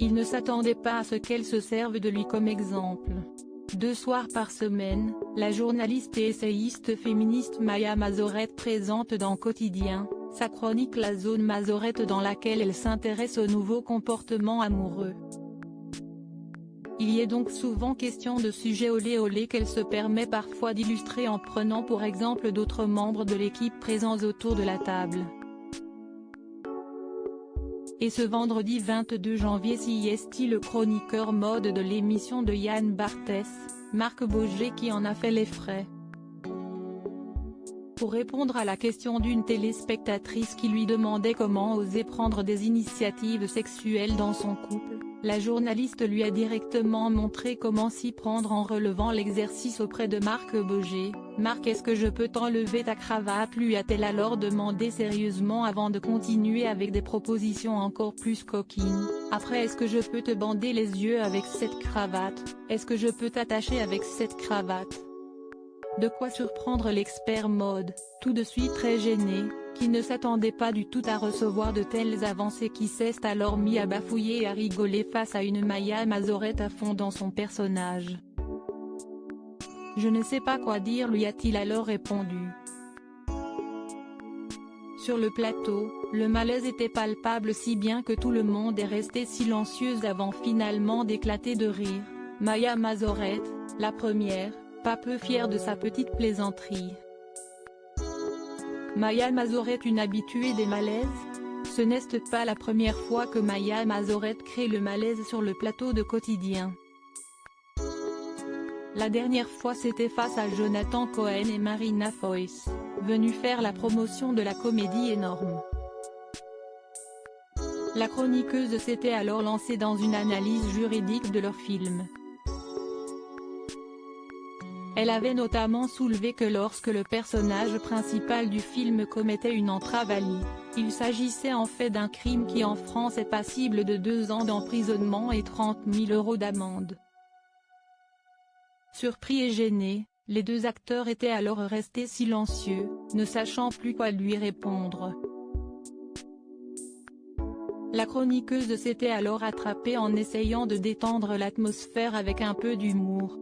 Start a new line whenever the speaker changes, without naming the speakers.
Il ne s'attendait pas à ce qu'elle se serve de lui comme exemple. 2 soirs par semaine, la journaliste et essayiste féministe Maya Mazorette présente dans Quotidien, sa chronique La Zone Mazorette dans laquelle elle s'intéresse aux nouveaux comportements amoureux. Il y est donc souvent question de sujets olé olé qu'elle se permet parfois d'illustrer en prenant pour exemple d'autres membres de l'équipe présents autour de la table. Et ce vendredi 22 janvier est le chroniqueur mode de l'émission de Yann Barthès, Marc Boger qui en a fait les frais. Pour répondre à la question d'une téléspectatrice qui lui demandait comment oser prendre des initiatives sexuelles dans son couple, la journaliste lui a directement montré comment s'y prendre en relevant l'exercice auprès de Marc Boger. « Marc, est-ce que je peux t'enlever ta cravate ?» lui a-t-elle alors demandé sérieusement avant de continuer avec des propositions encore plus coquines. « Après, est-ce que je peux te bander les yeux avec cette cravate? Est-ce que je peux t'attacher avec cette cravate ?» De quoi surprendre l'expert mode, tout de suite très gêné, qui ne s'attendait pas du tout à recevoir de telles avancées, qui s'est alors mis à bafouiller et à rigoler face à une Maya Mazorette à fond dans son personnage. « Je ne sais pas quoi dire » lui a-t-il alors répondu. Sur le plateau, le malaise était palpable si bien que tout le monde est resté silencieux avant finalement d'éclater de rire. Maya Mazorette, la première, pas peu fière de sa petite plaisanterie. Maya Mazorette, une habituée des malaises? Ce n'est pas la première fois que Maya Mazorette crée le malaise sur le plateau de Quotidien. La dernière fois c'était face à Jonathan Cohen et Marina Foïs, venus faire la promotion de la comédie Énorme. La chroniqueuse s'était alors lancée dans une analyse juridique de leur film. Elle avait notamment soulevé que lorsque le personnage principal du film commettait une entrave à lit, il s'agissait en fait d'un crime qui en France est passible de 2 ans d'emprisonnement et 30 000 € d'amende. Surpris et gênés, les 2 acteurs étaient alors restés silencieux, ne sachant plus quoi lui répondre. La chroniqueuse s'était alors attrapée en essayant de détendre l'atmosphère avec un peu d'humour.